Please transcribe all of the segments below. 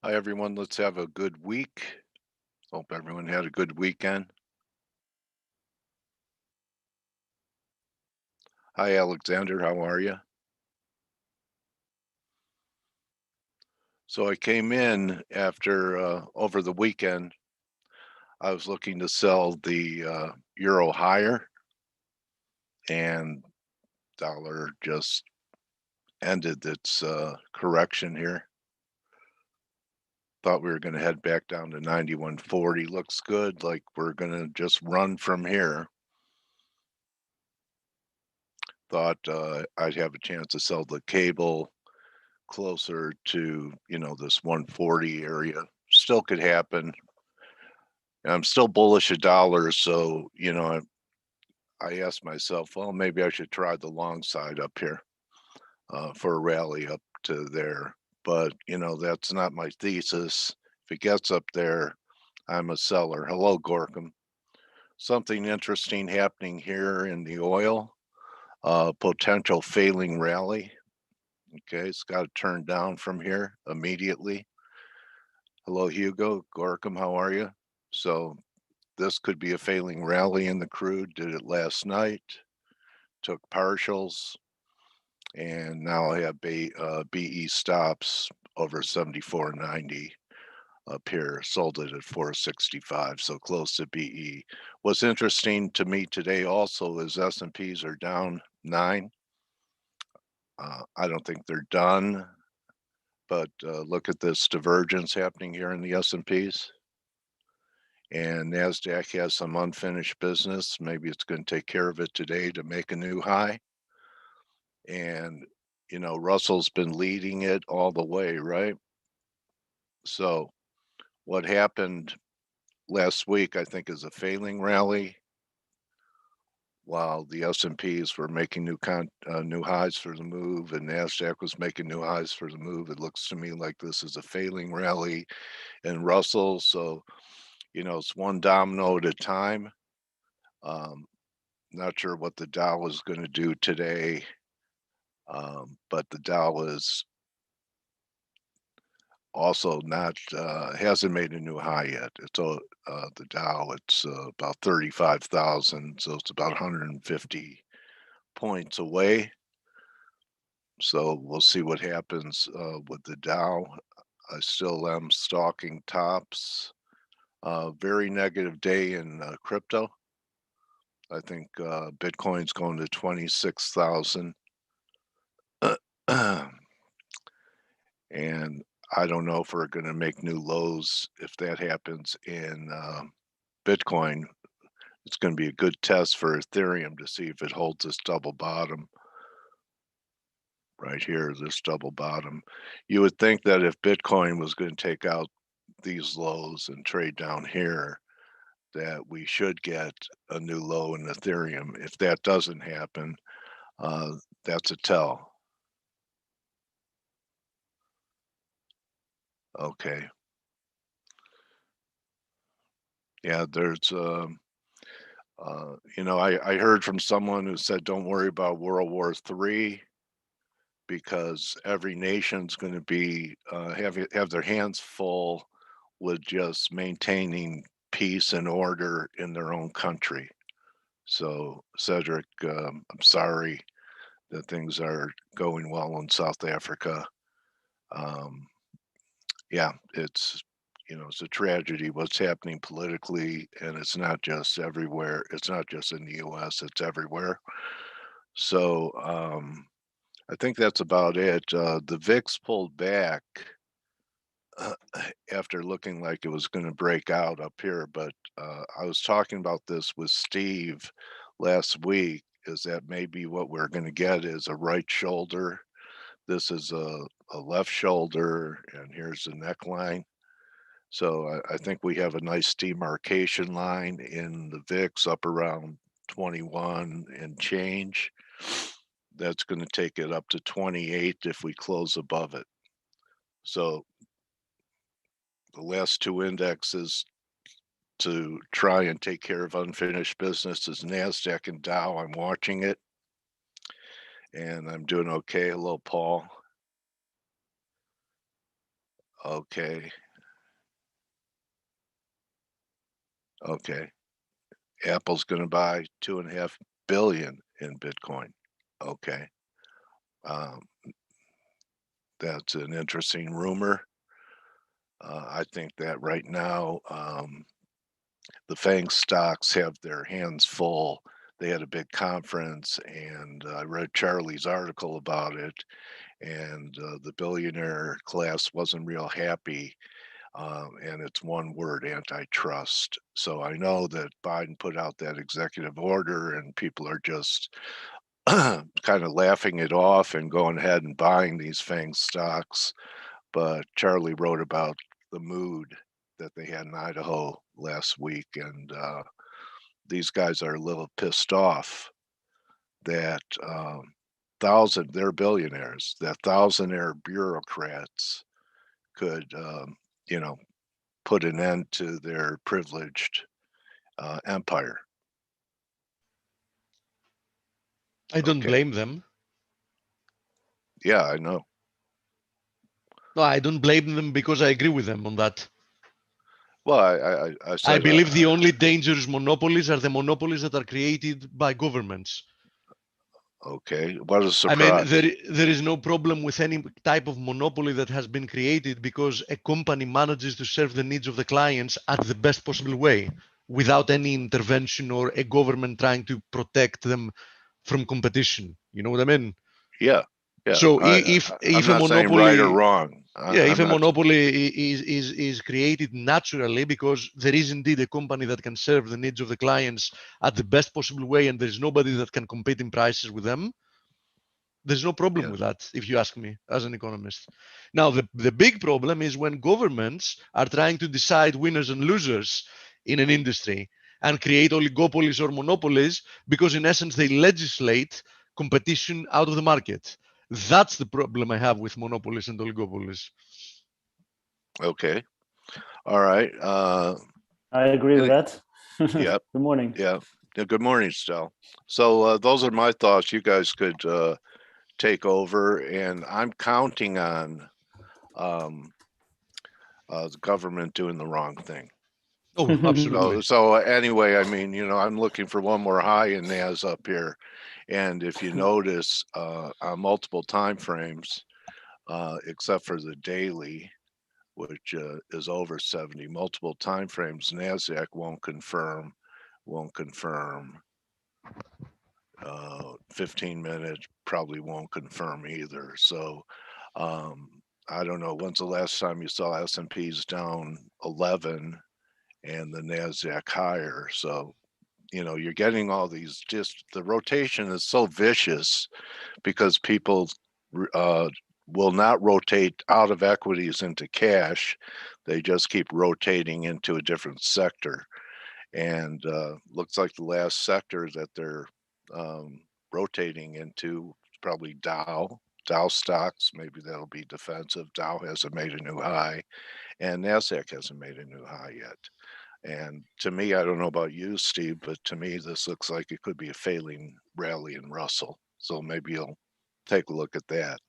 Hi, everyone. Let's have a good week. Hope everyone had a good weekend. Hi, Alexander. How are you? So I came in after over the weekend. I was looking to sell the euro higher, and dollar just ended its correction here. Thought we were going to head back down to 91.40. Looks good, like we're going to just run from here. Thought I'd have a chance to sell the cable closer to, this 140 area. Still could happen. I'm still bullish a dollar, so, I asked myself, well, maybe I should try the long side up here for a rally up to there. But, that's not my thesis. If it gets up there, I'm a seller. Hello, Gorkum. Something interesting happening here in the oil, potential failing rally. Okay, it's got to turn down from here immediately. Hello, Hugo. Gorkum, how are you? So this could be a failing rally in the crude. Did it last night, took partials, and now I have BE stops over 74.90 up here. Sold it at 465, so close to BE. What's interesting to me today also is S&Ps are down 9. I don't think they're done, but look at this divergence happening here in the S&Ps. And NASDAQ has some unfinished business. Maybe it's going to take care of it today to make a new high. And, Russell's been leading it all the way, right? So what happened last week, I think, is a failing rally while the S&Ps were making new highs for the move and NASDAQ was making new highs for the move. It looks to me like this is a failing rally in Russell. So, it's one domino at a time. Um, Not sure what the Dow is going to do today, but the Dow is also not hasn't made a new high yet. The Dow. It's about 35,000, so it's about 150 points away. So we'll see what happens with the Dow. I still am stalking tops. Very negative day in crypto. I think Bitcoin's going to 26,000. And I don't know if we're going to make new lows. If that happens in Bitcoin, it's going to be a good test for Ethereum to see if it holds this double bottom right here, this double bottom. You would think that if Bitcoin was going to take out these lows and trade down here, that we should get a new low in Ethereum. If that doesn't happen, uh, that's a tell. Okay. Yeah, there's I heard from someone who said, "Don't worry about World War III because every nation's going to be have their hands full with just maintaining peace and order in their own country." So, Cedric, I'm sorry that things are going well in South Africa. Um, yeah, it's a tragedy what's happening politically, and it's not just everywhere. It's not just in the U.S. It's everywhere. So I think that's about it. The VIX pulled back uh, after looking like it was going to break out up here, but I was talking about this with Steve last week. Is that maybe what we're going to get is a right shoulder? This is a left shoulder, and here's the neckline. So I think we have a nice demarcation line in the VIX up around 21 and change. That's going to take it up to 28 if we close above it. So the last two indexes to try and take care of unfinished business is NASDAQ and Dow. I'm watching it and I'm doing okay. Hello, Paul. Okay. Okay. Apple's going to buy 2.5 billion in Bitcoin. Okay. Um, that's an interesting rumor. I think that right now, the FANG stocks have their hands full. They had a big conference, and I read Charlie's article about it, and the billionaire class wasn't real happy. And it's one word, antitrust. So I know that Biden put out that executive order, and people are just kind of laughing it off and going ahead and buying these FANG stocks. But Charlie wrote about the mood that they had in Idaho last week, and these guys are a little pissed off that they're billionaires, that thousandaire bureaucrats could, you know, put an end to their privileged empire. I don't Okay. blame them. Yeah, I know. No, I don't blame them because I agree with them on that. Well, I I said believe the only dangerous monopolies are the monopolies that are created by governments. okay. What a I mean, surprise. there is no problem with any type of monopoly that has been created because a company manages to serve the needs of the clients at the best possible way without any intervention or a government trying to protect them from competition. You know what I mean? Yeah, yeah. So I'm if a not saying right or monopoly, wrong. yeah, if I'm a not. monopoly is created naturally because there is indeed a company that can serve the needs of the clients at the best possible way, and there's nobody that can compete in prices with them, there's no problem Yeah, with that, if you ask me, as an economist. Now, the big problem is when governments are trying to decide winners and losers in an industry and create oligopolies or monopolies because, in essence, they legislate competition out of the market. That's the problem I have with monopolies and oligopolies. okay. All right. I agree with that. Yep. Good morning. Yeah. Good morning, Stel. So those are my thoughts. You guys could take over, and I'm counting on the government doing the wrong thing. Oh, absolutely. So anyway, I mean, I'm looking for one more high in NAS up here, and if you notice, on multiple time frames, except for the daily, which is over 70, multiple time frames, NASDAQ won't confirm. 15 minutes probably won't confirm either. So I don't know, when's the last time you saw S&P's down 11 and the NASDAQ higher? So, you're getting all these, just the rotation is so vicious because people will not rotate out of equities into cash. They just keep rotating into a different sector. And looks like the last sector that they're rotating into is probably Dow stocks. Maybe that'll be defensive. Dow hasn't made a new high, and NASDAQ hasn't made a new high yet. And to me, I don't know about you, Steve, but to me, this looks like it could be a failing rally in Russell. So maybe you'll take a look at that.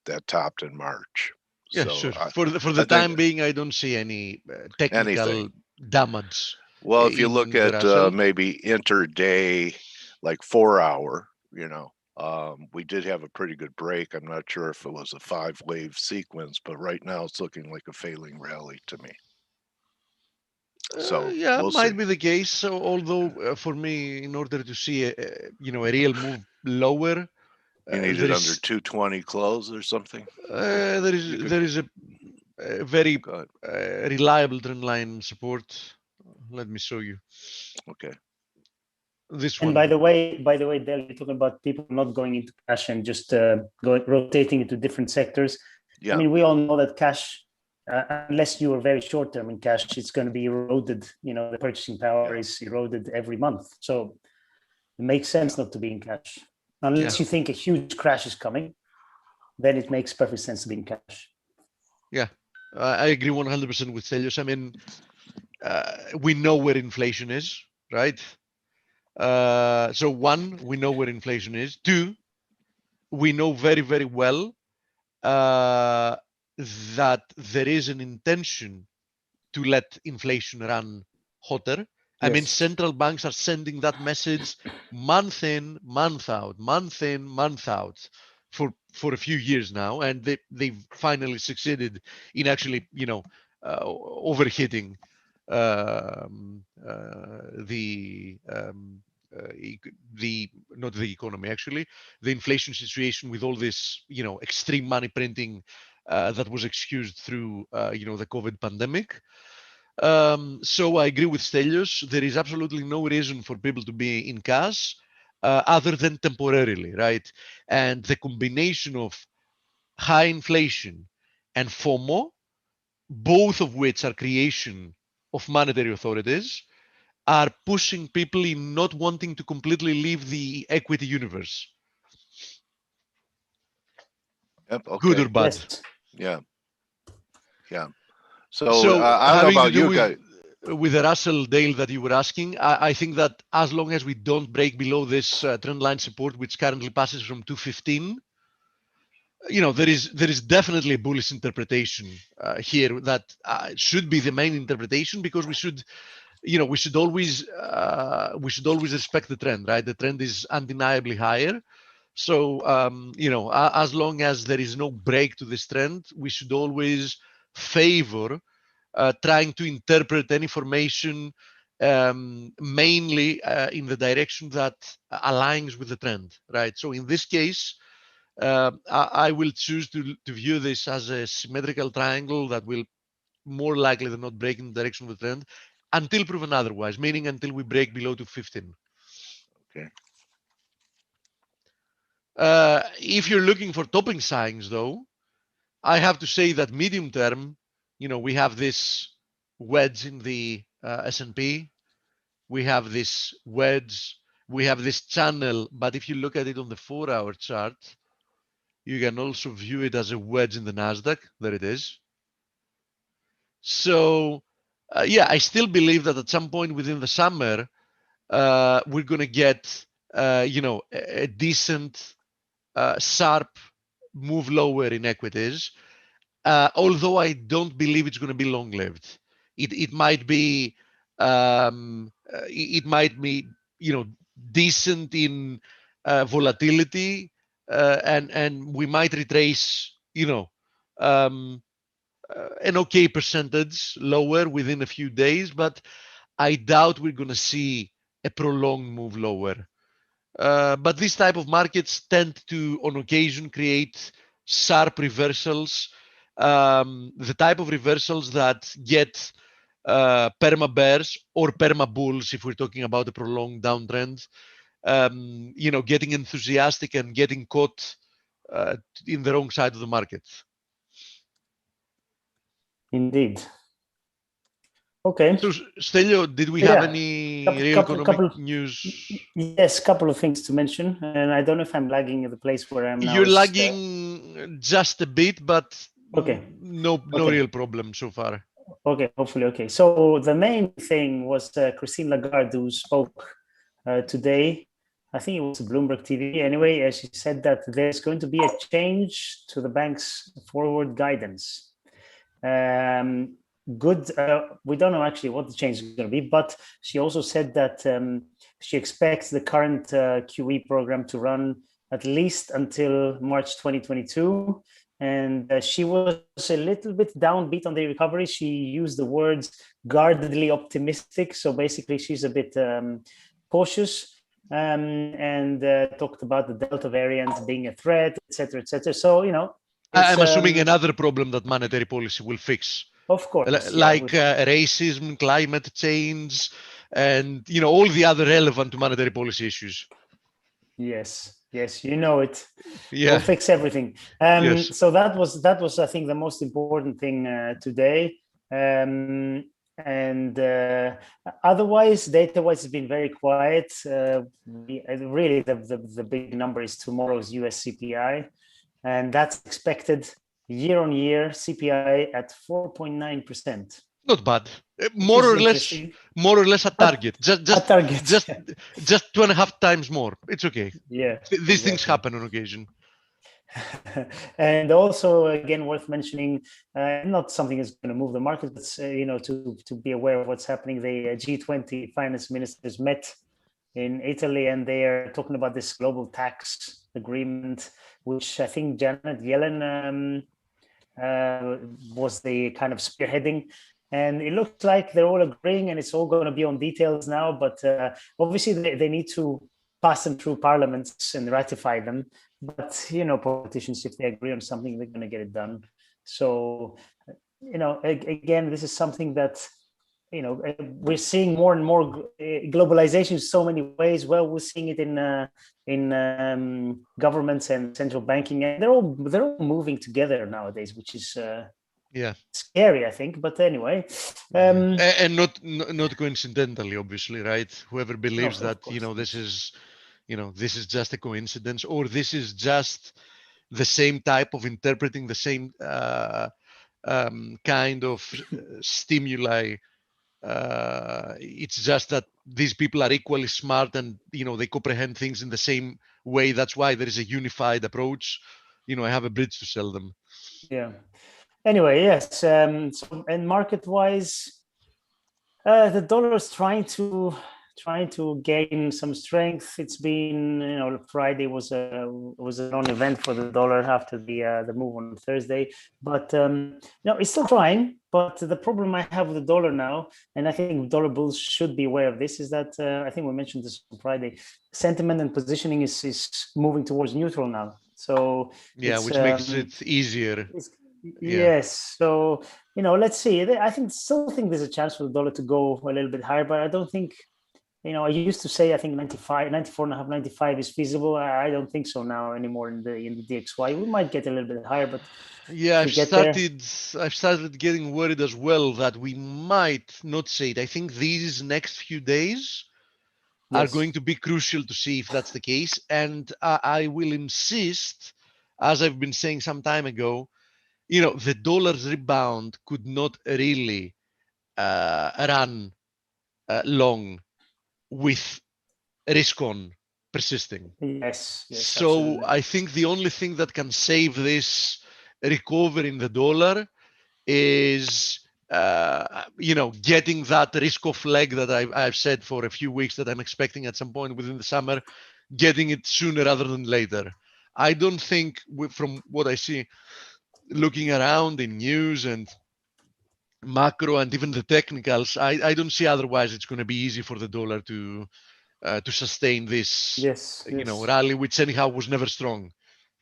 That topped in March. Yeah, So sure. For the time being, I don't see any technical anything. damage. Well, if you look in the at Russell. maybe intraday, like 4 hour, we did have a pretty good break. I'm not sure if it was a 5-wave sequence, but right now it's looking like a failing rally to me. So Yeah, we'll might see. be the case. So, although for me, in order to see a real move lower, You need there it under is 220 close or something. there is a very reliable trend line support. Let me show you. Okay. This And one. by the way, Del, you're talking about people not going into cash and just rotating into different sectors. Yeah. I mean, we all know that cash, unless you are very short term in cash, it's going to be eroded. The purchasing power is eroded every month. So it makes sense not to be in cash. Unless you think a huge crash is coming, then it makes perfect sense to be in cash. Yeah, I agree 100% with Stelios. I mean, we know where inflation is, right? So one, we know where inflation is. Two, we know very, very well that there is an intention to let inflation run hotter. I mean, Yes. central banks are sending that message month in, month out, month in, month out for a few years now, and they've finally succeeded in actually, overhitting the not the economy, actually, the inflation situation with all this, extreme money printing that was excused through, the COVID pandemic. So I agree with Stelios. There is absolutely no reason for people to be in cash other than temporarily, right? And the combination of high inflation and FOMO, both of which are creation of monetary authorities, are pushing people in not wanting to completely leave the equity universe. Yep. Good Okay. or bad? Yes. Yeah. Yeah. So I don't know having to about do you with, guys. with the Russell Dale that you were asking, I think that as long as we don't break below this trend line support, which currently passes from 215, there is definitely a bullish interpretation here that should be the main interpretation, because we should always respect the trend, right? The trend is undeniably higher. So as long as there is no break to this trend, we should always favor trying to interpret any formation mainly in the direction that aligns with the trend, right? So in this case, I will choose to view this as a symmetrical triangle that will more likely than not break in the direction of the trend until proven otherwise, meaning until we break below to 15. Okay. If you're looking for topping signs, though, I have to say that medium term, we have this wedge in the S&P. We have this wedge. We have this channel. But if you look at it on the 4-hour chart, you can also view it as a wedge in the NASDAQ. There it is. So, yeah, I still believe that at some point within the summer, we're going to get, a decent, sharp move lower in equities. Although I don't believe it's going to be long-lived. It might be, decent in volatility, and we might retrace, an okay percentage lower within a few days, but I doubt we're going to see a prolonged move lower. But these type of markets tend to, on occasion, create sharp reversals. The type of reversals that get perma bears or perma bulls, if we're talking about a prolonged downtrend, getting enthusiastic and getting caught in the wrong side of the market. Indeed. Okay. So, Stelio, did we have any real economic news? Yes, a couple of things to mention, and I don't know if I'm lagging at the place where I'm now. You're lagging just a bit, but okay. No real problem so far. Okay, hopefully. Okay, so the main thing was Christine Lagarde, who spoke today. I think it was Bloomberg TV. Anyway, she said that there's going to be a change to the bank's forward guidance. Good. We don't know actually what the change is going to be, but she also said that she expects the current QE program to run at least until March 2022. And she was a little bit downbeat on the recovery. She used the words guardedly optimistic. So basically, she's a bit cautious and talked about the Delta variant being a threat, etc., etc. So, I'm assuming another problem that monetary policy will fix. Of course. Like racism, climate change, and, all the other relevant to monetary policy issues. Yes, you know it. Yeah. We'll fix everything. Yes. So that was, I think, the most important thing today. And otherwise, data-wise, it's been very quiet. Really, the big number is tomorrow's US CPI, and that's expected year-on-year CPI at 4.9%. Not bad. More or less a target. Just a target. Just 2.5 times more. It's okay. Yeah. These things happen on occasion. And also, again, worth mentioning, not something that's going to move the market, but to be aware of what's happening. The G20 finance ministers met in Italy, and they are talking about this global tax agreement, which I think Janet Yellen was the kind of spearheading. And it looks like they're all agreeing, and it's all going to be on details now. But obviously, they need to pass them through parliaments and ratify them. But politicians, if they agree on something, they're going to get it done. So, again, this is something that we're seeing more and more globalization in so many ways. Well, we're seeing it in governments and central banking, and they're all moving together nowadays, which is scary, I think. But anyway, and not coincidentally, obviously, right? Whoever believes that this is just a coincidence, or this is just the same type of interpreting the same kind of stimuli. It's just that these people are equally smart, and they comprehend things in the same way. That's why there is a unified approach. I have a bridge to sell them. Yeah. Anyway, yes. So, and market-wise, the dollar is trying to gain some strength. It's been, Friday was a non-event for the dollar after the move on Thursday, but it's still trying. But the problem I have with the dollar now, and I think dollar bulls should be aware of this, is that I think we mentioned this on Friday. Sentiment and positioning is moving towards neutral now. So which makes it easier. Yes. So, let's see. I still think there's a chance for the dollar to go a little bit higher, but I don't think, I used to say, I think 94.5, 95 is feasible. I don't think so now anymore in the DXY. We might get a little bit higher, but I've started getting worried as well that we might not say it. I think these next few days are going to be crucial to see if that's the case. And I will insist, as I've been saying some time ago, the dollar's rebound could not really run long with risk on persisting. Yes. So absolutely. I think the only thing that can save this recovery in the dollar is getting that risk off leg that I've said for a few weeks that I'm expecting at some point within the summer, getting it sooner rather than later. I don't think, from what I see looking around in news and macro and even the technicals, I don't see otherwise it's going to be easy for the dollar to sustain this rally, which anyhow was never strong.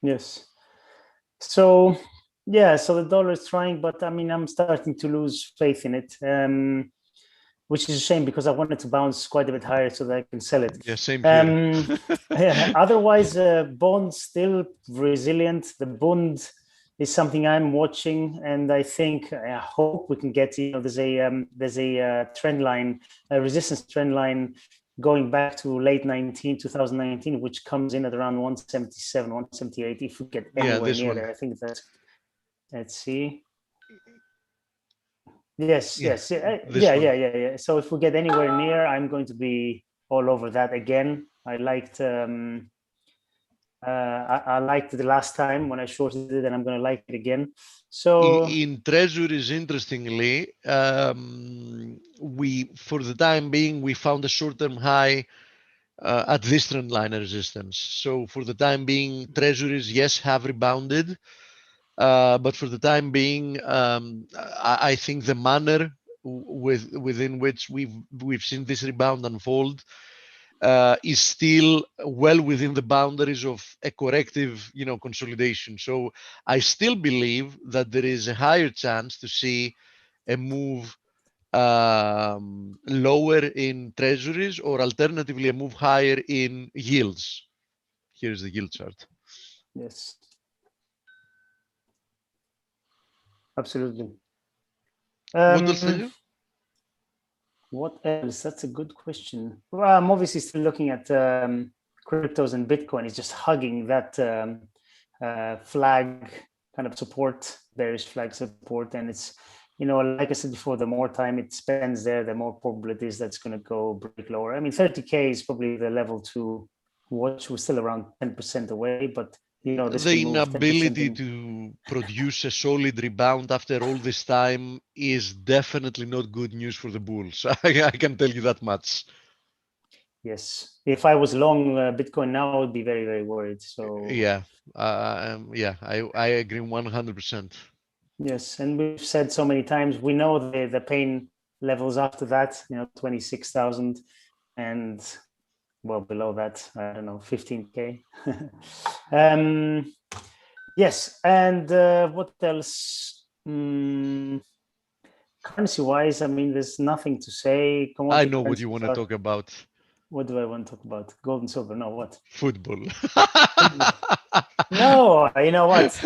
Yes. So so the dollar is trying, but I'm starting to lose faith in it, which is a shame because I wanted to bounce quite a bit higher so that I can sell it. Yeah, same here. Otherwise, bonds still resilient. The Bund is something I'm watching, and I hope we can get. There's a trend line, a resistance trend line going back to late 2019, which comes in at around 177, 178. If we get anywhere near there, I think that's. Let's see. Yes. So if we get anywhere near, I'm going to be all over that again. I liked I liked it the last time when I shorted it, and I'm going to like it again. So in treasuries, interestingly, for the time being, we found a short-term high at this trend line resistance. So for the time being, treasuries, yes, have rebounded. But for the time being, I think the manner within which we've seen this rebound unfold is still well within the boundaries of a corrective, consolidation. So I still believe that there is a higher chance to see a move lower in treasuries, or alternatively a move higher in yields. Here's the yield chart. Yes. Absolutely. What else tell you? What else? That's a good question. Well, I'm obviously still looking at cryptos, and Bitcoin is just hugging that flag kind of support, bearish flag support. And it's, like I said before, the more time it spends there, the more probable it is that's going to go break lower. 30K is probably the level to watch. We're still around 10% away, but you know, this The can move 10% inability in. to produce a solid rebound after all this time is definitely not good news for the bulls. I can tell you that much. Yes, if I was long Bitcoin now, I would be very, very worried. So Yeah, I agree 100%. yes, and we've said so many times, we know the pain levels after that, you know, 26,000, and well below that, I don't know, 15K. Yes, and what else? Currency wise, I mean, there's nothing to say. I know what you want to talk about. What do I want to talk about? Gold and silver? No, what? Football. No, you know what?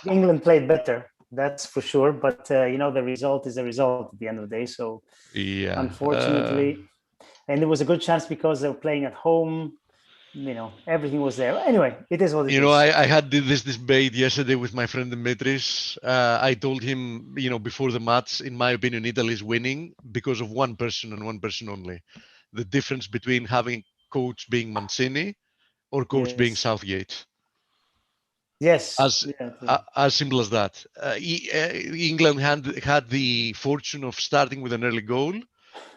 England played better, that's for sure. But you know, the result is the result at the end of the day. So Yeah. unfortunately, and there was a good chance because they were playing at home. You know, everything was there. Anyway, it is what it is. You know, I had this debate yesterday with my friend Dimitris. I told him, you know, before the match, in my opinion, Italy is winning because of one person and one person only. The difference between having coach being Mancini or coach being Yes. Southgate. Yes. As simple as that. England had the fortune of starting with an early goal.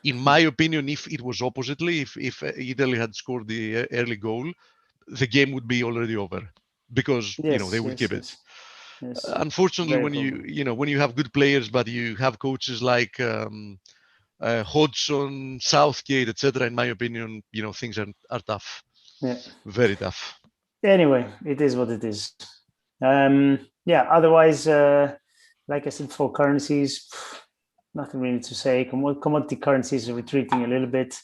In my opinion, if it was oppositely, if Italy had scored the early goal, the game would be already over because Yes, you know they would keep it. Yes. Unfortunately, Very when common. you know when you have good players, but you have coaches like Hodgson, Southgate, etc. In my opinion, you know things are tough. Yeah. Very tough. Anyway, it is what it is. Yeah. Otherwise, like I said, for currencies, nothing really to say. Commodity currencies are retreating a little bit.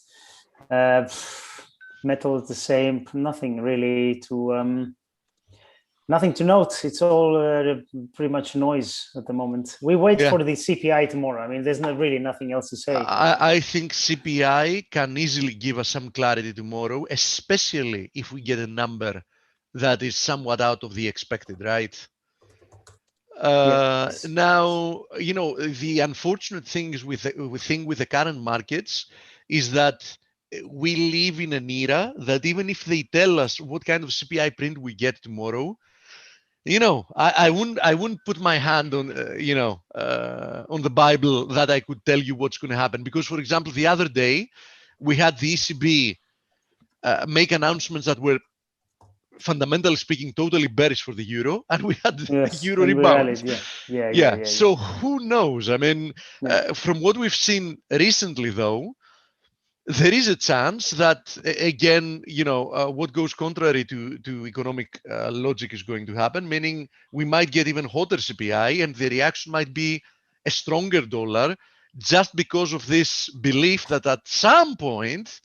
Metal is the same. Nothing really to nothing to note. It's all pretty much noise at the moment. We wait for the CPI tomorrow. I mean, there's not really nothing else to say. I think CPI can easily give us some clarity tomorrow, especially if we get a number that is somewhat out of the expected, right? Yes. Now, you know, the unfortunate thing with the current markets is that we live in an era that even if they tell us what kind of CPI print we get tomorrow, you know, I wouldn't put my hand on on the Bible that I could tell you what's going to happen, because, for example, the other day we had the ECB make announcements that were, fundamentally speaking, totally bearish for the euro, and we had the euro rebound. Yeah. So who knows? I mean, from what we've seen recently, though, there is a chance that, again, you know, what goes contrary to economic logic is going to happen, meaning we might get even hotter CPI, and the reaction might be a stronger dollar, just because of this belief that at some point,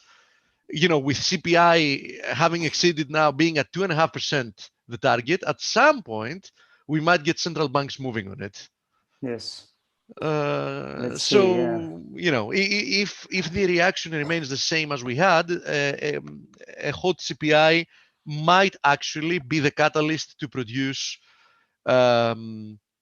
you know, with CPI having exceeded now being at 2.5% the target, at some point we might get central banks moving on it. Yes. You know, if the reaction remains the same as we had, a hot CPI might actually be the catalyst to produce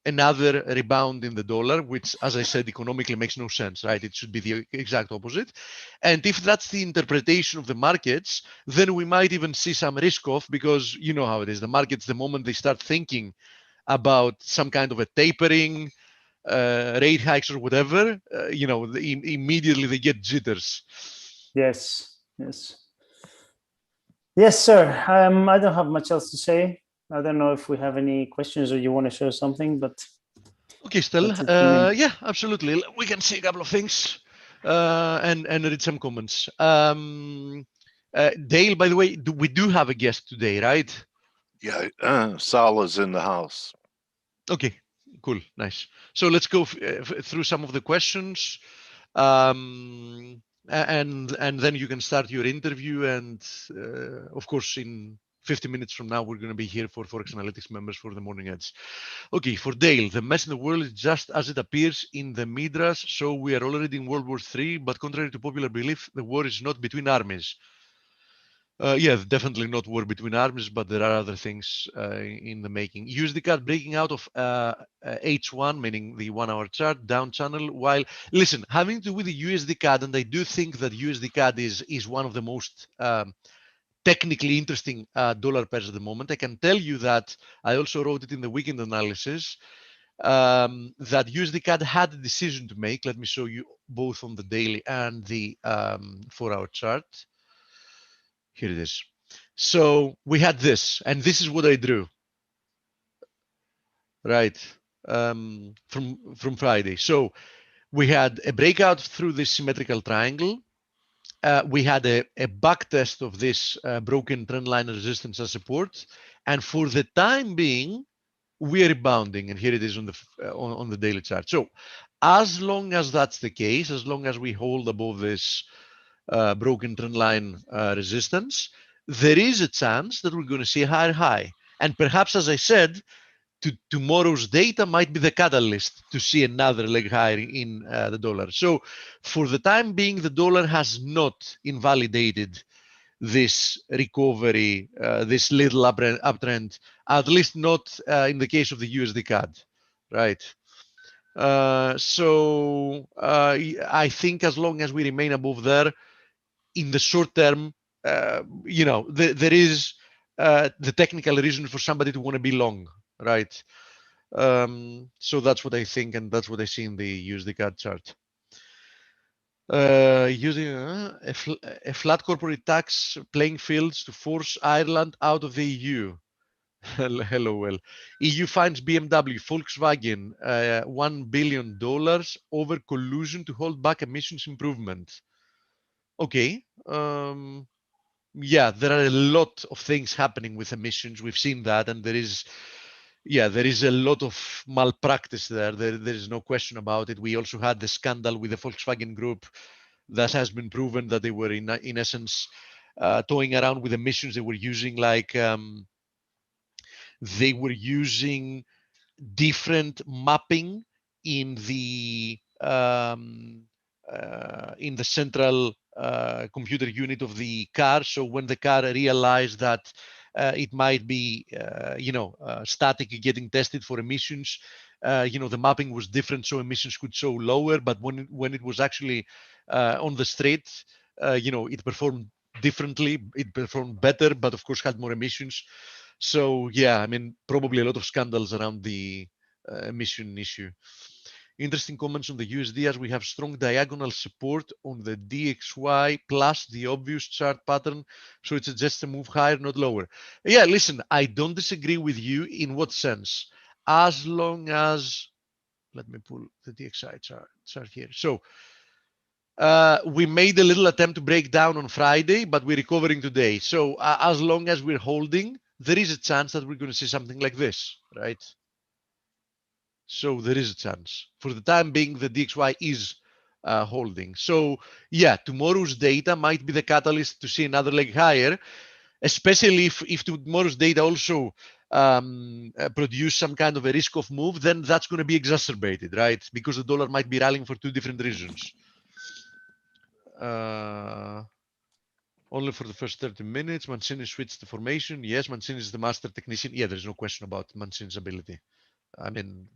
another rebound in the dollar, which, as I said, economically makes no sense, right? It should be the exact opposite. And if that's the interpretation of the markets, then we might even see some risk off, because you know how it is. The markets, the moment they start thinking about some kind of a tapering, rate hikes or whatever, you know, immediately they get jitters. Yes, sir. I don't have much else to say. I don't know if we have any questions or you want to show something, but okay, still, yeah, absolutely. We can see a couple of things and read some comments. Dale, by the way, we do have a guest today, right? Yeah, Salah's in the house. Okay, cool, nice. So let's go through some of the questions, and then you can start your interview. And of course, in 50 minutes from now, we're going to be here for Forex Analytics members for the morning ads. Okay, for Dale, the mess in the world is just as it appears in the Midrash. So we are already in World War III, but contrary to popular belief, the war is not between armies. Yeah, definitely not war between armies, but there are other things in the making. USD CAD breaking out of H1, meaning the 1 hour chart, down channel. While, listen, having to do with the USD CAD, and I do think that USD CAD is one of the most technically interesting dollar pairs at the moment. I can tell you that I also wrote it in the weekend analysis that USD CAD had a decision to make. Let me show you both on the daily and the 4-hour chart. Here it is. So we had this, and this is what I drew, right, from Friday. So we had a breakout through this symmetrical triangle. We had a back test of this broken trend line resistance as support, and for the time being, we are rebounding, and here it is on the on the daily chart. So as long as that's the case, as long as we hold above this broken trend line resistance, there is a chance that we're going to see a higher high. And perhaps, as I said, tomorrow's data might be the catalyst to see another leg higher in the dollar. So for the time being, the dollar has not invalidated this recovery, this little uptrend, at least not in the case of the USD CAD, right? So I think as long as we remain above there, in the short term, there is the technical reason for somebody to want to be long, right? So that's what I think, and that's what I see in the USD CAD chart. Using a flat corporate tax playing fields to force Ireland out of the EU. Hello, well. EU fines BMW, Volkswagen, $1 billion over collusion to hold back emissions improvement. Okay. Yeah, there are a lot of things happening with emissions. We've seen that, and there is a lot of malpractice there. There is no question about it. We also had the scandal with the Volkswagen Group that has been proven that they were in essence toying around with emissions. They were using different mapping in the central computer unit of the car. So when the car realized that it might be, static getting tested for emissions, the mapping was different, so emissions could show lower. But when it was actually on the street, it performed differently. It performed better, but of course had more emissions. So yeah, I mean, probably a lot of scandals around the emission issue. Interesting comments on the USD as we have strong diagonal support on the DXY plus the obvious chart pattern. So it suggests a move higher, not lower. Yeah, listen, I don't disagree with you. In what sense? As long as, let me pull the DXY chart here. So we made a little attempt to break down on Friday, but we're recovering today. So as long as we're holding, there is a chance that we're going to see something like this, right? So there is a chance. For the time being, the DXY is holding. So yeah, tomorrow's data might be the catalyst to see another leg higher, especially if tomorrow's data also produce some kind of a risk-off move, then that's going to be exacerbated, right? Because the dollar might be rallying for two different reasons. Only for the first 30 minutes, Mancini switched the formation. Yes, Mancini is the master technician. Yeah, there's no question about Mancini's ability. I mean,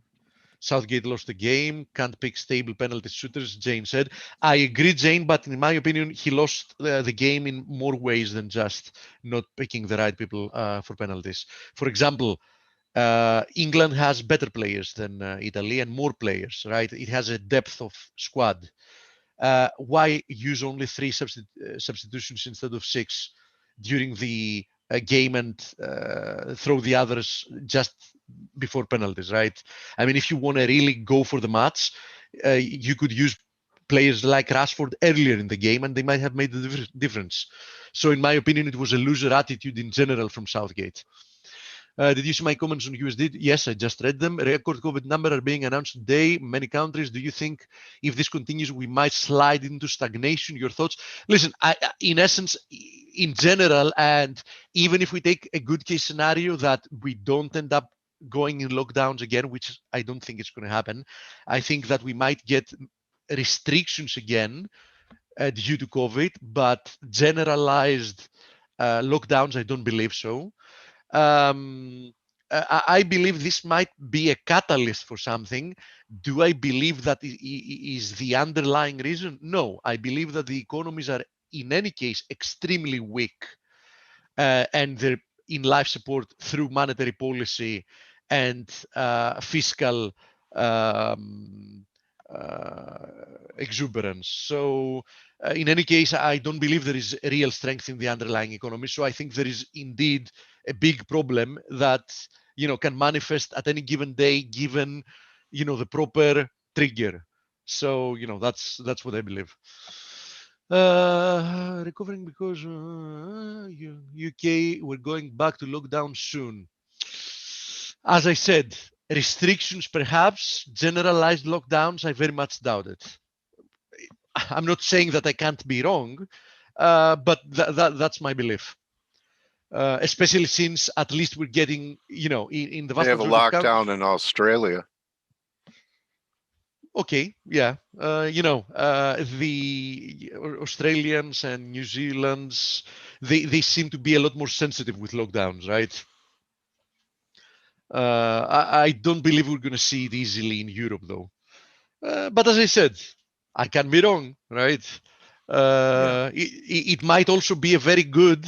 Southgate lost the game, can't pick stable penalty shooters, Jane said. I agree, Jane, but in my opinion, he lost the game in more ways than just not picking the right people for penalties. For example, England has better players than Italy and more players, right? It has a depth of squad. Why use only 3 substitutions instead of 6 during the game and throw the others just before penalties, right? I mean, if you want to really go for the match, you could use players like Rashford earlier in the game and they might have made the difference. So in my opinion, it was a loser attitude in general from Southgate. Did you see my comments on USD? Yes, I just read them. Record COVID number are being announced today. Many countries. Do you think if this continues, we might slide into stagnation? Your thoughts? Listen, in essence, in general, and even if we take a good case scenario that we don't end up going in lockdowns again, which I don't think it's going to happen, I think that we might get restrictions again due to COVID, but generalized lockdowns, I don't believe so. I believe this might be a catalyst for something. Do I believe that is the underlying reason? No, I believe that the economies are in any case extremely weak. and their in life support through monetary policy and fiscal exuberance. So in any case, I don't believe there is real strength in the underlying economy. So I think there is indeed a big problem that can manifest at any given day, given the proper trigger. So that's what I believe. Recovering because UK, we're going back to lockdown soon. As I said, restrictions perhaps, generalized lockdowns, I very much doubt it. I'm not saying that I can't be wrong, but that's my belief. Especially since at least we're getting, in the vast They have a majority of lockdown in Australia. Okay, yeah. The Australians and New Zealanders, they seem to be a lot more sensitive with lockdowns, right? I don't believe we're going to see it easily in Europe, though. But as I said, I can be wrong, right? It might also be a very good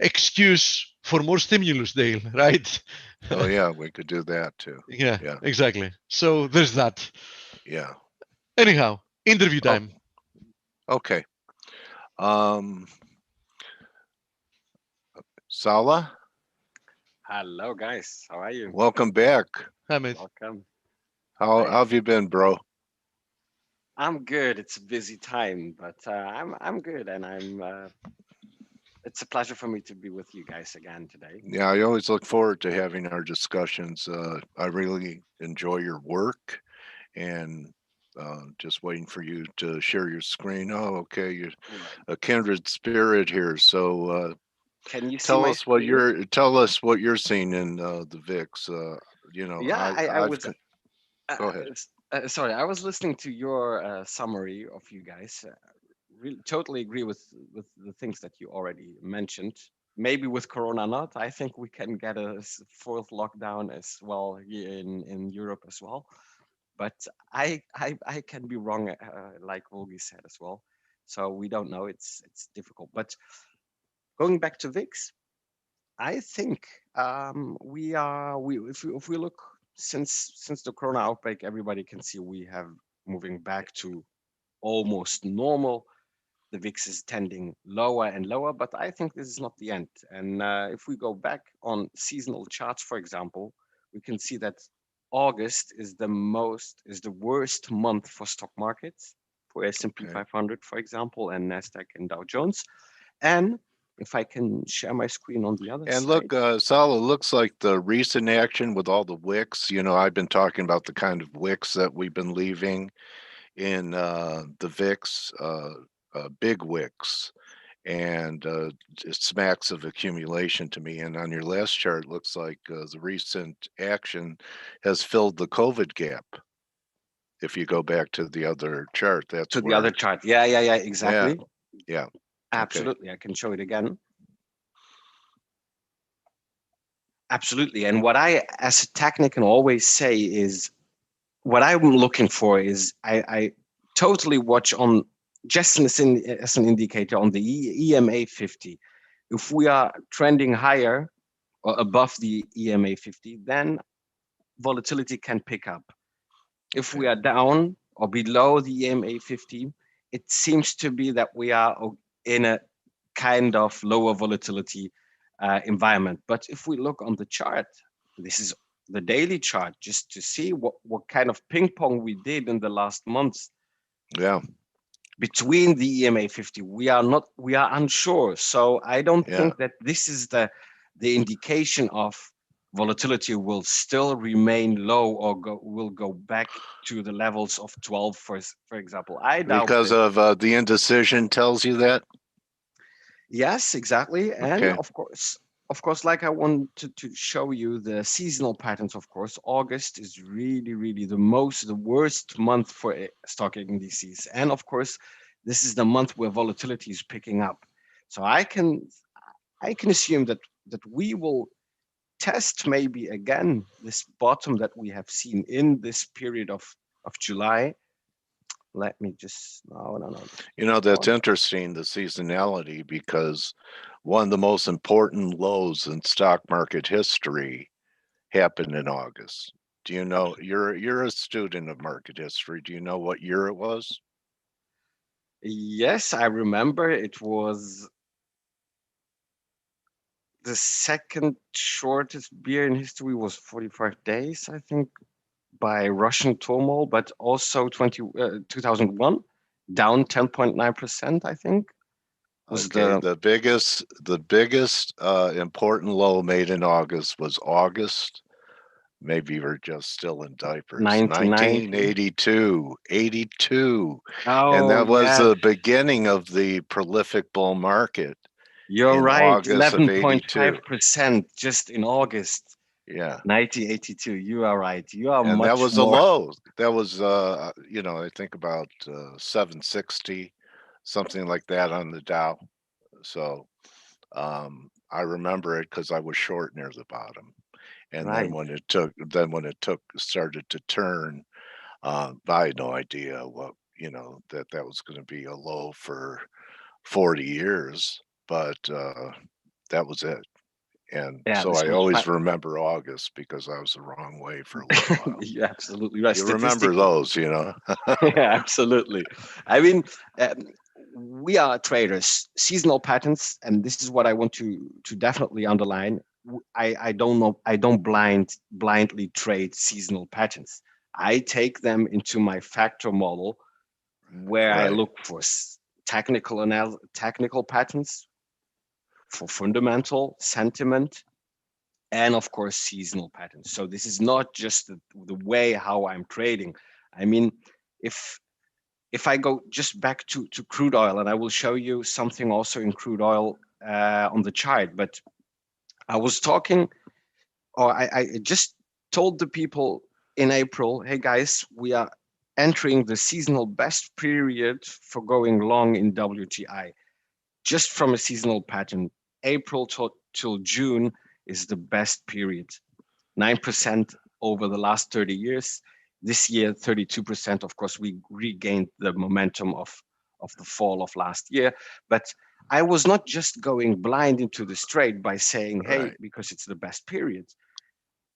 excuse for more stimulus, Dale, right? Oh yeah, we could do that too. Yeah, Yeah. exactly. So there's that. Yeah. Anyhow, interview Oh, time. okay. Sala, Hello, guys. How are you? welcome back. Hi, mate. Welcome. How Hi. have you been, bro? I'm good. It's a busy time, but I'm good, and it's a pleasure for me to be with you guys again today. Yeah, I always look forward to having our discussions. I really enjoy your work, and just waiting for you to share your screen. Oh, okay, you're Right. a kindred spirit here. So Can you see tell my us what screen? you're seeing in the VIX. Yeah, I I've was. go ahead. Sorry, I was listening to your summary of you guys. Really, totally agree with the things that you already mentioned. Maybe with Corona not, I think we can get a fourth lockdown as well here in Europe as well. But I can be wrong, like Volgi said as well. So we don't know. It's difficult. But going back to VIX, I think we if we look since the Corona outbreak, everybody can see we have moving back to almost normal. The VIX is tending lower and lower, but I think this is not the end. And if we go back on seasonal charts, for example, we can see that August is the worst month for stock markets, for S&P Okay. 500, for example, and Nasdaq and Dow Jones. And if I can share my screen on the other And side. look, Sala, looks like the recent action with all the wicks, I've been talking about the kind of wicks that we've been leaving in the VIX, big wicks, and it smacks of accumulation to me. And on your last chart, it looks like the recent action has filled the COVID gap. If you go back to the other chart, that's To the where, other chart. Yeah, exactly. yeah. Absolutely. I can show it again. Absolutely. And what I, as a technician, always say is what I'm looking for is I totally watch on just as an indicator on the EMA 50. If we are trending higher or above the EMA 50, then volatility can pick up. If we are down or below the EMA 50, it seems to be that we are in a kind of lower volatility environment. But if we look on the chart, this is the daily chart, just to see what kind of ping pong we did in the last months. Yeah. Between the EMA 50, we are unsure. So I don't think that this is the indication of volatility will still remain low or will go back to the levels of 12, for example. I doubt because it. of the indecision tells you that. Yes, exactly. And Okay. of course, like I wanted to show you the seasonal patterns, of course, August is really the worst month for stock indices. And of course, this is the month where volatility is picking up. So I can assume that we will test maybe again this bottom that we have seen in this period of July. Let me just, no. That's interesting, the seasonality, because one of the most important lows in stock market history happened in August. Do you know, you're a student of market history. Do you know what year it was? Yes, I remember it was the second shortest beer in history was 45 days, I think, by Russian turmoil, but also 2001, down 10.9%, I think. Was Okay, the biggest important low made in August was August. Maybe we're just still in diapers. 1990. 82. And Oh, that was yes, the beginning of the prolific bull market you're in right. August of 82. 11.5% just in August Yeah. 1982. You are right. You are And that much was a more. low. That was, I think about 760, something like that on the Dow. So I remember it because I was short near the bottom. And then Right. when it started to turn, I had no idea what, that was going to be a low for 40 years, but that was it. And Yeah, so this I was always remember August because I was the wrong way for a little while. You're absolutely right. You remember Statistically, those, yeah, absolutely. I mean, we are traders. Seasonal patterns, and this is what I want to definitely underline. I don't know. I don't blindly trade seasonal patterns. I take them into my factor model, where I Right. look for technical patterns, for fundamental sentiment, and of course seasonal patterns. So this is not just the way how I'm trading. I mean, if I go just back to crude oil, and I will show you something also in crude oil on the chart, but I was talking, or I just told the people in April, hey guys, we are entering the seasonal best period for going long in WTI. Just from a seasonal pattern, April till June is the best period. 9% over the last 30 years. This year, 32%. Of course, we regained the momentum of the fall of last year. But I was not just going blind into this trade by saying, hey, Right. because it's the best period.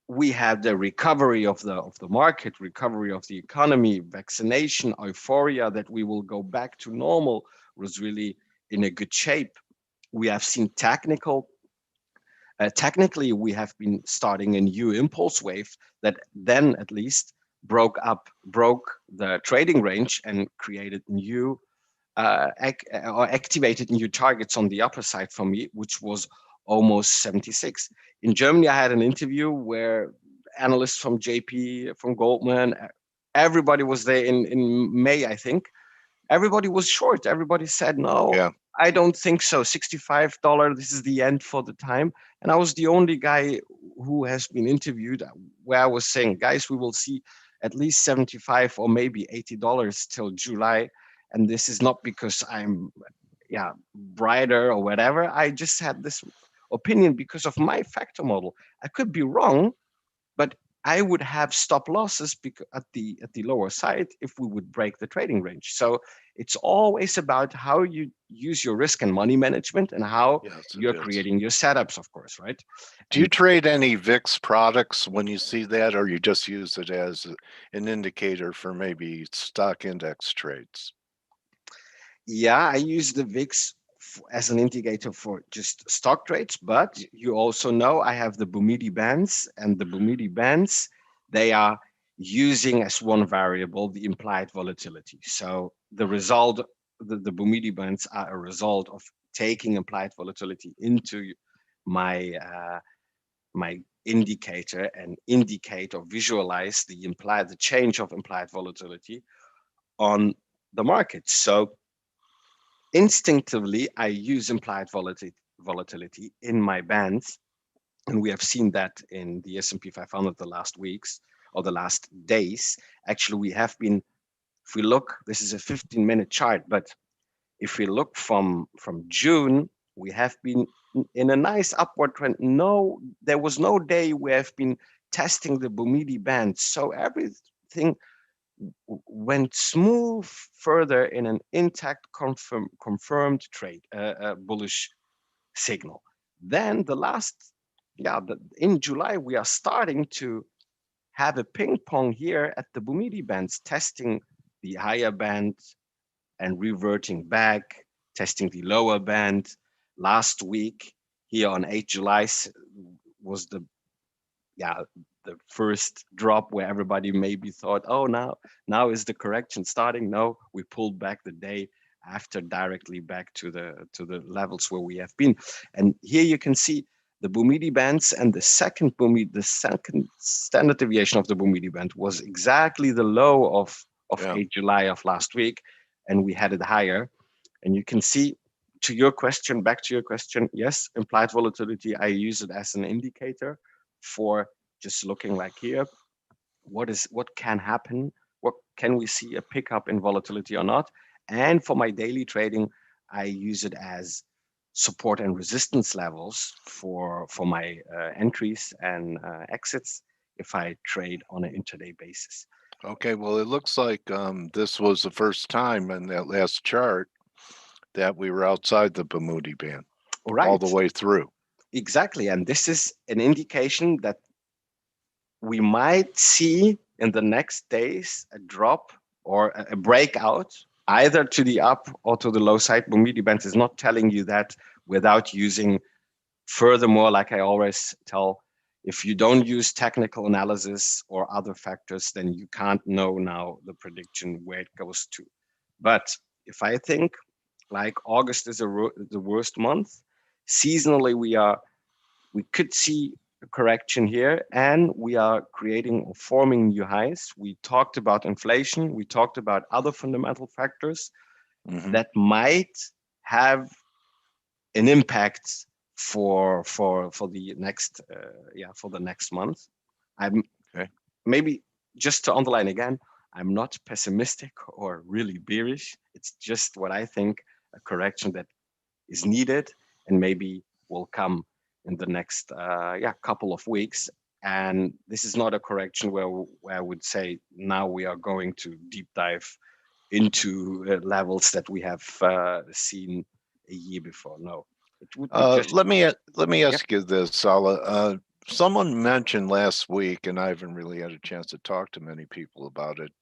We had the recovery of the market, recovery of the economy, vaccination, euphoria that we will go back to normal was really in a good shape. We have seen technically, we have been starting a new impulse wave that then at least broke the trading range and created new or activated new targets on the upper side for me, which was almost 76. In Germany, I had an interview where analysts from JP, from Goldman, everybody was there in May, I think. Everybody was short. Everybody said, no, Yeah. I don't think so. $65, this is the end for the time. And I was the only guy who has been interviewed where I was saying, guys, we will see at least 75 or maybe $80 till July. And this is not because I'm brighter or whatever. I just had this opinion because of my factor model. I could be wrong, but I would have stop losses at the lower side if we would break the trading range. So it's always about how you use your risk and money management and how Yes, you're it is. creating your setups, of course, right? Do you trade any VIX products when you see that, or you just use it as an indicator for maybe stock index trades? Yeah, I use the VIX as an indicator for just stock trades, but you also know I have the Bumidi bands, and the Bumidi bands, they are using as one variable the implied volatility. So the result, the Bumidi bands are a result of taking implied volatility into my my indicator and indicate or visualize the change of implied volatility on the market. So instinctively, I use implied volatility in my bands, and we have seen that in the S&P 500 the last weeks or the last days. Actually, we have been, if we look, this is a 15-minute chart, but if we look from June, we have been in a nice upward trend. No, there was no day we have been testing the Bumidi band. So everything went smooth further in an intact confirmed trade, bullish signal. Then in July, we are starting to have a ping pong here at the Bumidi bands, testing the higher band and reverting back, testing the lower band. Last week here on 8 July was the first drop where everybody maybe thought, oh, now is the correction starting. No, we pulled back the day after directly back to the levels where we have been. And here you can see the Bumidi bands, and the second standard deviation of the Bumidi band was exactly the low of 8 July of last week, and we had it higher. And you can see, back to your question, yes, implied volatility, I use it as an indicator for just looking like here, what can happen? What can we see a pickup in volatility or not? And for my daily trading, I use it as support and resistance levels for my entries and exits if I trade on an intraday basis. Okay, well, it looks like this was the first time in that last chart that we were outside the Bumidi band all the way through. Exactly, and this is an indication that we might see in the next days a drop or a breakout, either to the up or to the low side. Bumidi band is not telling you that without using, furthermore, like I always tell, if you don't use technical analysis or other factors, then you can't know now the prediction where it goes to. But if I think like August is the worst month, seasonally we could see a correction here, and we are creating or forming new highs. We talked about inflation. We talked about other fundamental factors that might have an impact for the next for the next month. I'm maybe just to underline again, I'm not pessimistic or really bearish. It's just what I think a correction that is needed and maybe will come in the next couple of weeks. And this is not a correction where I would say now we are going to deep dive into levels that we have seen a year before. No, it would be just. Let me ask you this, Sala. Someone mentioned last week, and I haven't really had a chance to talk to many people about it.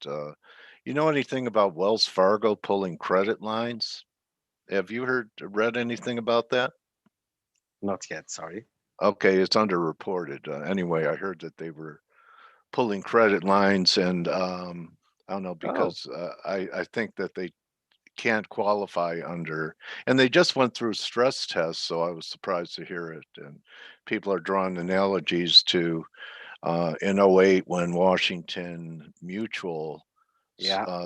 You know anything about Wells Fargo pulling credit lines? Have you read anything about that? Not yet, sorry. Okay, it's underreported. Anyway, I heard that they were pulling credit lines, and I don't know, because I think that they can't qualify under, and they just went through stress tests, so I was surprised to hear it. And people are drawing analogies to in 08 when Washington Mutual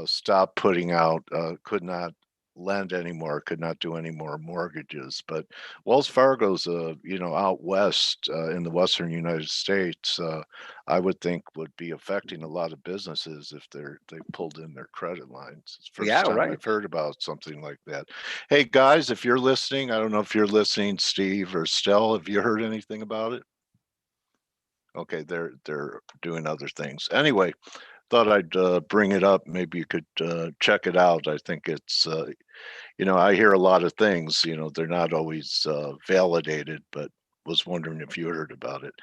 stopped putting out, could not lend anymore, could not do any more mortgages. But Wells Fargo's out west in the western United States, I would think would be affecting a lot of businesses if they pulled in their credit lines. It's the first time I've heard about something like that. Hey guys, if you're listening, I don't know if you're listening, Steve or Stell, have you heard anything about it? Okay, they're doing other things. Anyway, thought I'd bring it up. Maybe you could check it out. I think it's, I hear a lot of things, they're not always validated, but was wondering if you heard about it.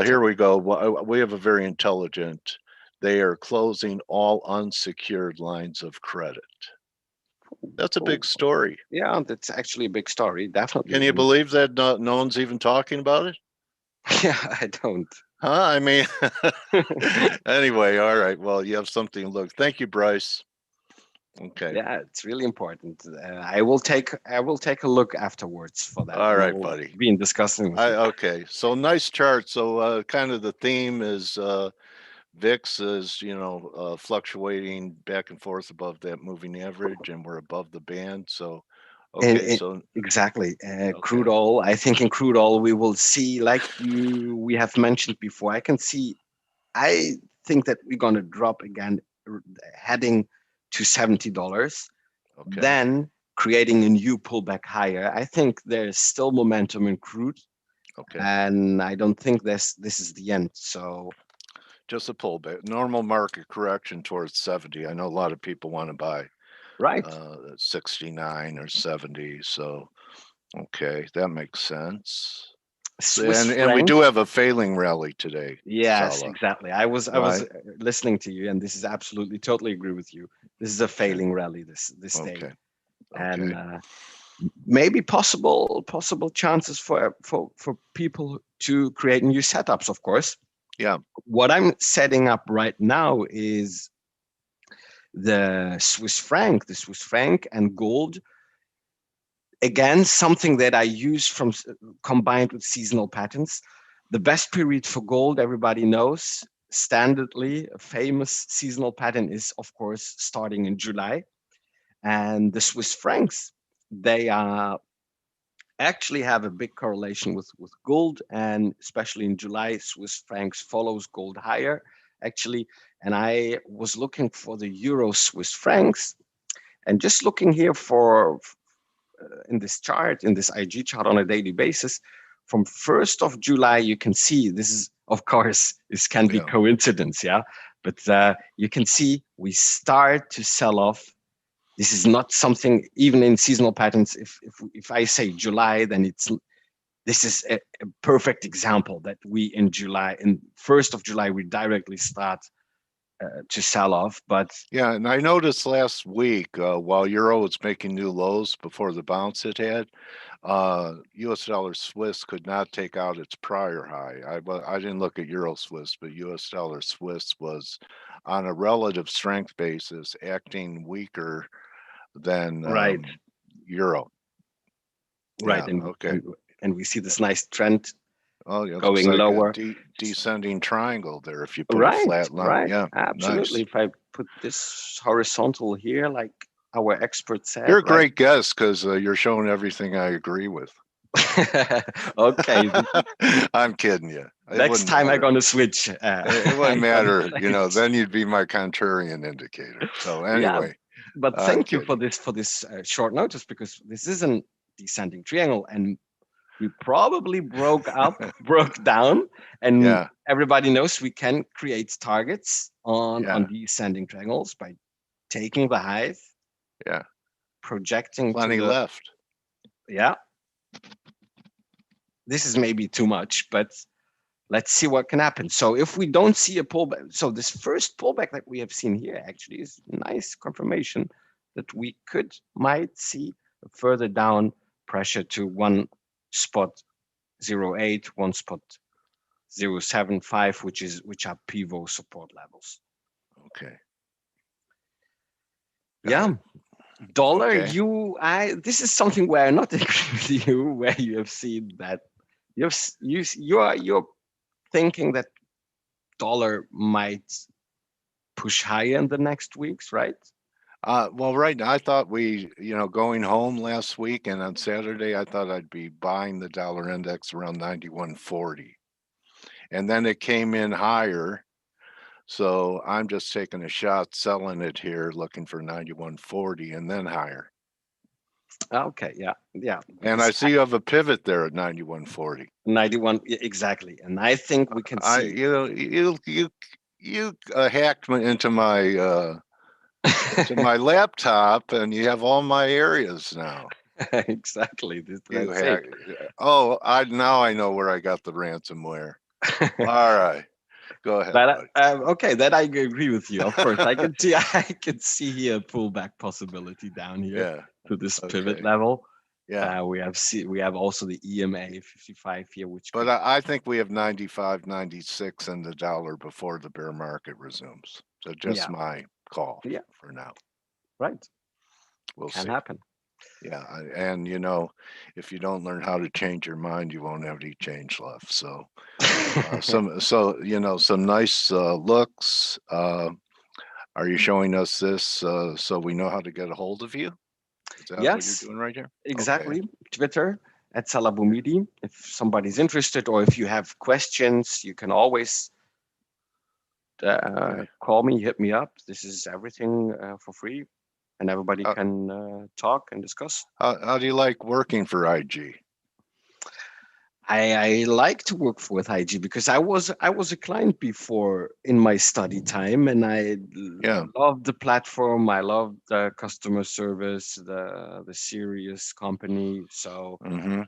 Here we go. We have a very intelligent, they are closing all unsecured lines of credit. That's a big story. Yeah, that's actually a big story, definitely. Can you believe that no one's even talking about it? Yeah, I don't. Huh? I mean, anyway, all right. Well, you have something to look. Thank you, Bryce. Okay. Yeah, it's really important. I will take a look afterwards for that. All right, buddy. Being discussing. Okay. So nice chart. So kind of the theme is VIX is fluctuating back and forth above that moving average, and we're above the band. So. Okay, so exactly. Crude oil. I think in crude oil we will see, like we have mentioned before. I think that we're going to drop again, heading to $70. Okay. Then creating a new pullback higher. I think there's still momentum in crude. Okay. And I don't think this is the end. So. Just a pullback, normal market correction towards 70. I know a lot of people want to buy. Right. 69 or 70. So Okay, that makes sense. Swiss And we franc. do have a failing rally today. Yes, Salah, exactly. I was right? listening to you, and this is absolutely totally agree with you. This is a failing rally this day, Okay. and Okay. maybe possible chances for people to create new setups. Of course, Yeah. what I'm setting up right now is the Swiss franc and gold. Again, something that I use from combined with seasonal patterns. The best period for gold, everybody knows, standardly, a famous seasonal pattern is, of course, starting in July. And the Swiss francs, they are actually have a big correlation with gold, and especially in July, Swiss francs follows gold higher, actually. And I was looking for the Euro Swiss francs, and just looking here for in this chart, in this IG chart on a daily basis, from 1st of July, you can see this is, of course, this can be Yeah. coincidence, yeah, but you can see we start to sell off. This is not something, even in seasonal patterns. If I say July, then this is a perfect example that we in July, in 1st of July, we directly start to sell off. But Yeah, and I noticed last week while Euro was making new lows before the bounce it had, U.S. dollar Swiss could not take out its prior high. I didn't look at Euro Swiss, but U.S. dollar Swiss was on a relative strength basis acting weaker than right, Euro. right, Yeah, okay. and we see this nice trend Oh, yeah, it looks going like lower. a descending triangle there if you put a Right, flat line. right, Yeah, absolutely. nice. If I put this horizontal here, like our expert said, You're a right? great guest because you're showing everything I agree with. Okay, I'm kidding you. It next wouldn't time I'm matter. gonna switch. It wouldn't matter, you know. Then you'd be my contrarian indicator. So Yeah, anyway, but I'm thank you for kidding. this short notice, because this is a descending triangle, and we probably broke down, and Yeah, everybody knows we can create targets on yeah, descending triangles by taking the height, yeah. projecting to Plenty the, left. yeah. This is maybe too much, but let's see what can happen. So if we don't see a pullback, so this first pullback that we have seen here actually is nice confirmation that we might see a further down pressure to 1.08, 1.075, which are pivot support levels. Okay. Yeah. Dollar, Okay. this is something where I not agree with you, where you have seen that you're thinking that dollar might push higher in the next weeks, right? Well, right now I thought going home last week and on Saturday, I thought I'd be buying the dollar index around 91.40. And then it came in higher. So I'm just taking a shot, selling it here, looking for 91.40 and then higher. Okay, yeah. And I see you have a pivot there at 91.40. 91, exactly. And I think we can see. You hacked into my to my laptop, and you have all my areas now. Exactly. You That's hack. it. Oh, now I know where I got the ransomware. All right, go ahead, But buddy. okay, that I agree with you. Of course, I can see here a pullback possibility down here Yeah. to this pivot Okay. level. Yeah. We have also the EMA 55 here, which But I think we have 95, 96 in the dollar before the bear market resumes. So just my call for now. Right. We'll Can see. happen. Yeah, and if you don't learn how to change your mind, you won't have any change left. So, some nice looks. Are you showing us this so we know how to get a hold of you? Is that what you're Yes, doing right here? exactly. Okay. Twitter at Salah Boumidi. If somebody's interested, or if you have questions, you can always Okay. call me, hit me up. This is everything for free, and everybody can talk and discuss. How do you like working for IG? I like to work with IG because I was a client before in my study time, and I Yeah. loved the platform. I loved the customer service, the serious company. So Hmm.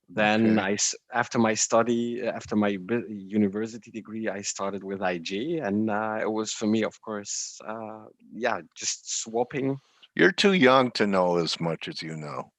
then Okay. after my study, after my university degree, I started with IG, and it was for me, of course, yeah, just swapping. You're too young to know as much as you know.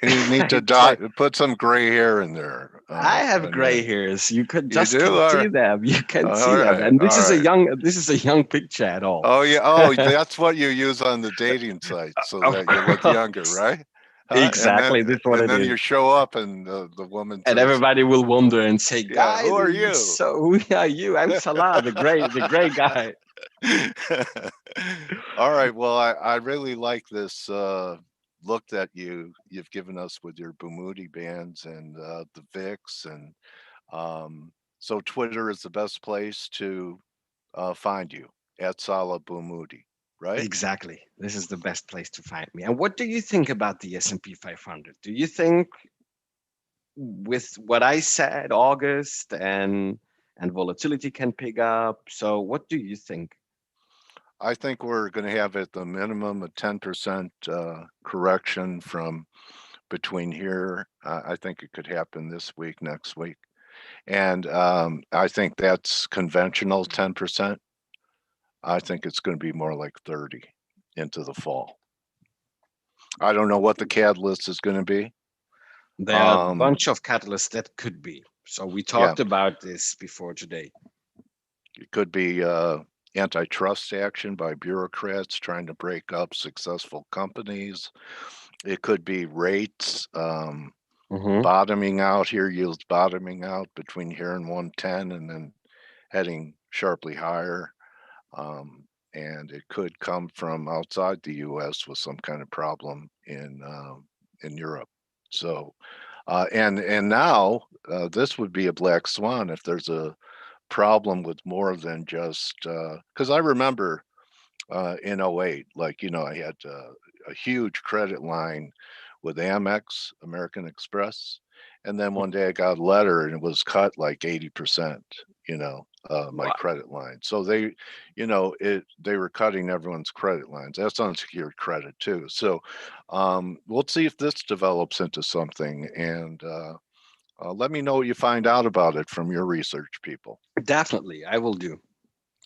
You need to Okay. put some gray hair in there. I have And gray then hairs. You could you just do. can All see right. them. You can see All them. right. And All right. this is a young picture at all. Oh yeah. Oh, that's what you use on the dating site so Of that you look younger, course. right? Huh? Exactly. This is what And it then is. you show up and the woman And says, everybody will wonder and say, "Yeah, "Guys, who are you?" so who are you? I'm Salah, the gray guy." All right. Well, I really like this look that you've given us with your Bumudi bands and the VIX, and so Twitter is the best place to find you at Salah Bumudi, right? Exactly. This is the best place to find me. And what do you think about the S&P 500? Do you think with what I said, August and volatility can pick up? So what do you think? I think we're going to have at the minimum a 10% correction from between here. I think it could happen this week, next week. And I think that's conventional 10%. I think it's going to be more like 30 into the fall. I don't know what the catalyst is going to be. There are a bunch of catalysts that could be. So we Yeah, talked about this before today. it could be antitrust action by bureaucrats trying to break up successful companies. It could be rates bottoming out here, yields bottoming out between here and 110 and then heading sharply higher. And it could come from outside the U.S. with some kind of problem in Europe. So, and now this would be a black swan if there's a problem with more than just because I remember in 08, like I had a huge credit line with Amex, American Express, and then one day I got a letter and it was cut like 80%. My Wow. credit line. So they were cutting everyone's credit lines. That's unsecured credit too. So we'll see if this develops into something, and let me know what you find out about it from your research people. Definitely, I will do.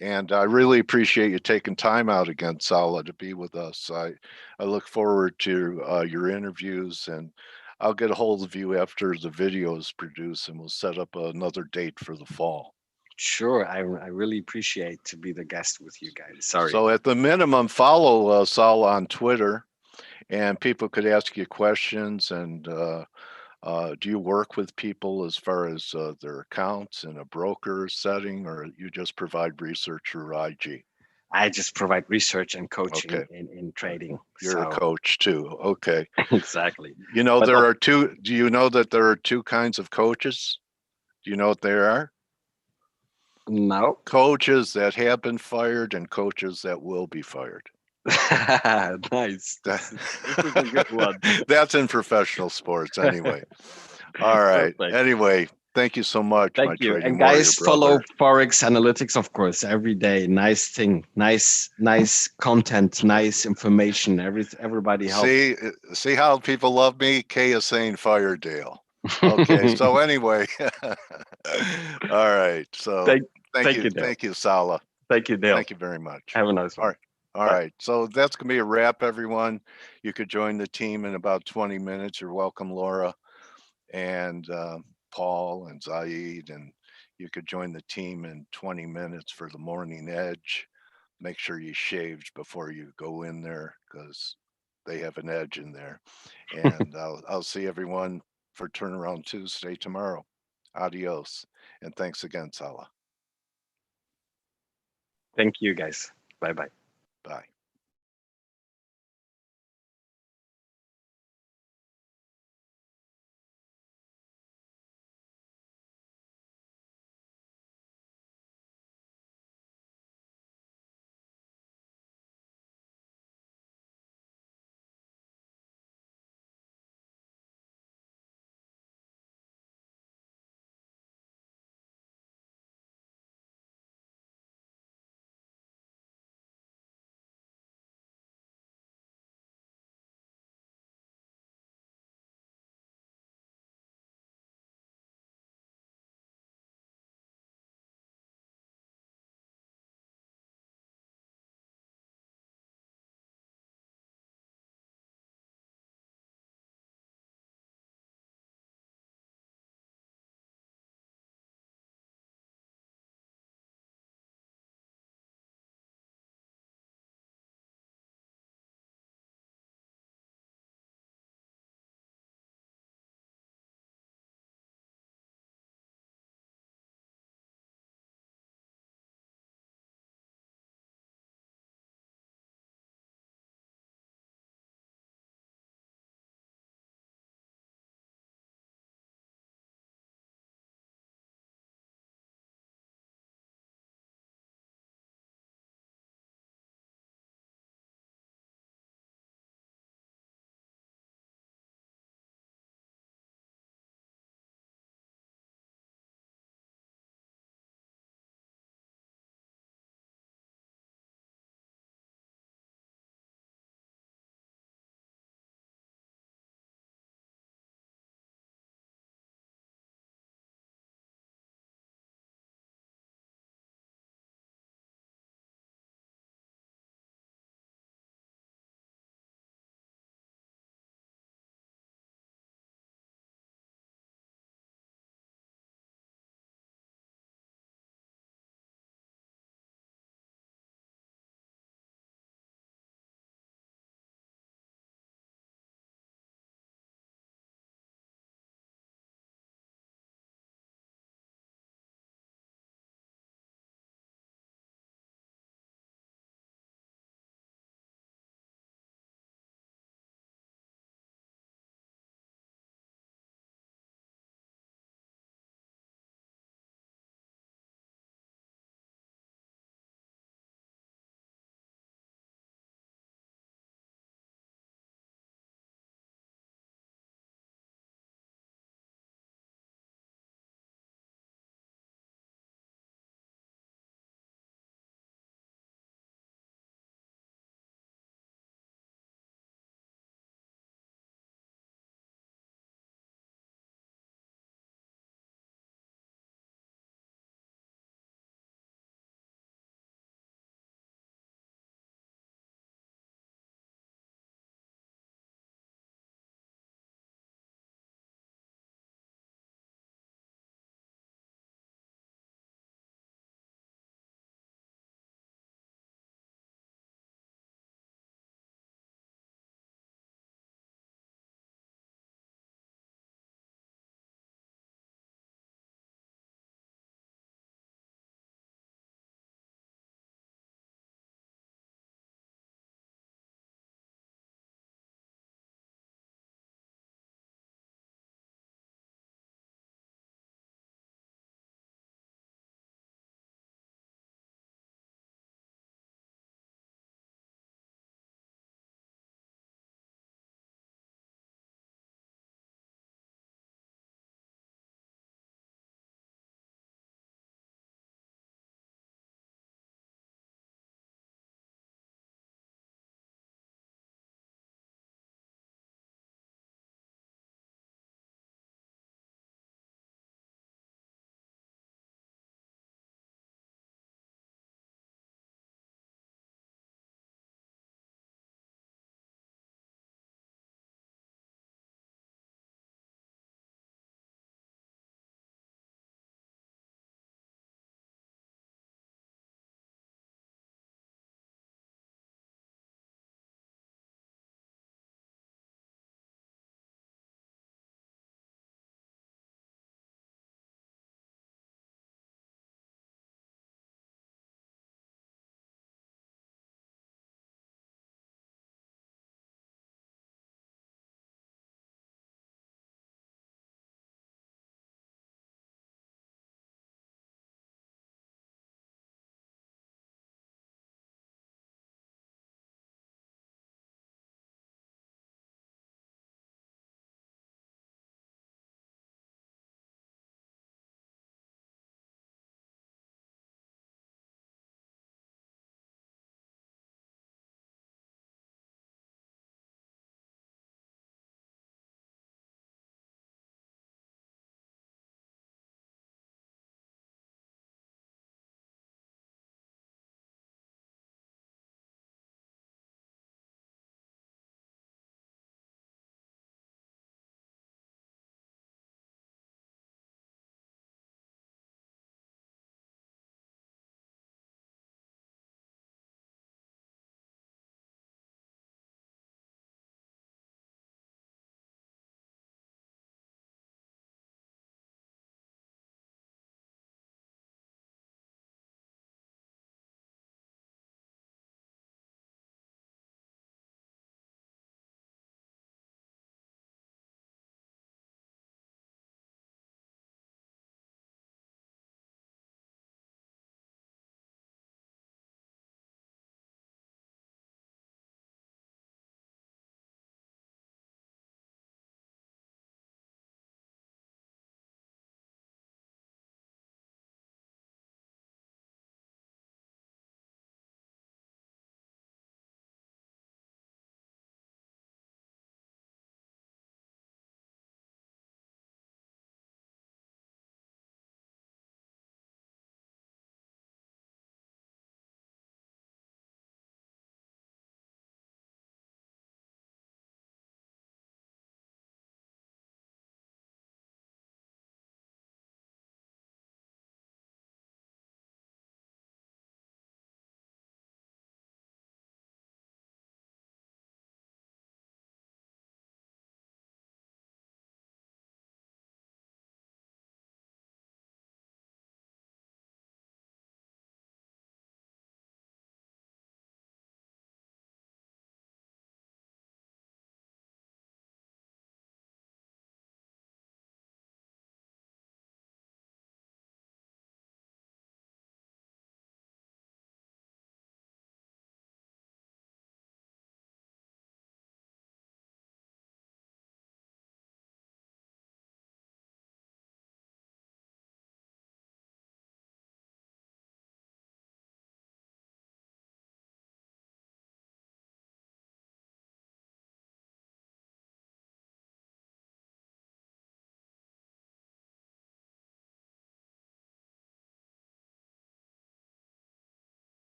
And I really appreciate you taking time out again, Salah, to be with us. I look forward to your interviews, and I'll get a hold of you after the video is produced, and we'll set up another date for the fall. Sure, I really appreciate to be the guest with you guys. Sorry. So at the minimum, follow Salah on Twitter, and people could ask you questions. And do you work with people as far as their accounts in a broker setting, or you just provide research or IG? I just provide research and coaching Okay. in trading. You're a So coach too. Okay. exactly. You know, But there are two. Do you know that there are two kinds of coaches? Do you know what they are? no. Coaches that have been fired and coaches that will be fired. Nice. This is a good one. That's in professional sports anyway. All right. Perfect. Anyway, thank you so much, my Thank you. trading And warrior guys, follow brother. Forex Analytics, of course, every day. Nice thing, nice content, nice information. Everybody help. See how people love me? Kay is saying fire Dale. Okay, so anyway. All right. So thank you. Dale. Thank you, Salah. Thank you, Dale. Thank you very much. Have a nice one. All right. All right. So that's going to be a wrap, everyone. You could join the team in about 20 minutes. You're welcome, Laura and Paul and Zaid. And you could join the team in 20 minutes for the morning edge. Make sure you shaved before you go in there because they have an edge in there. And I'll see everyone for Turnaround Tuesday tomorrow. Adios. And thanks again, Salah. Thank you, guys. Bye-bye. Bye.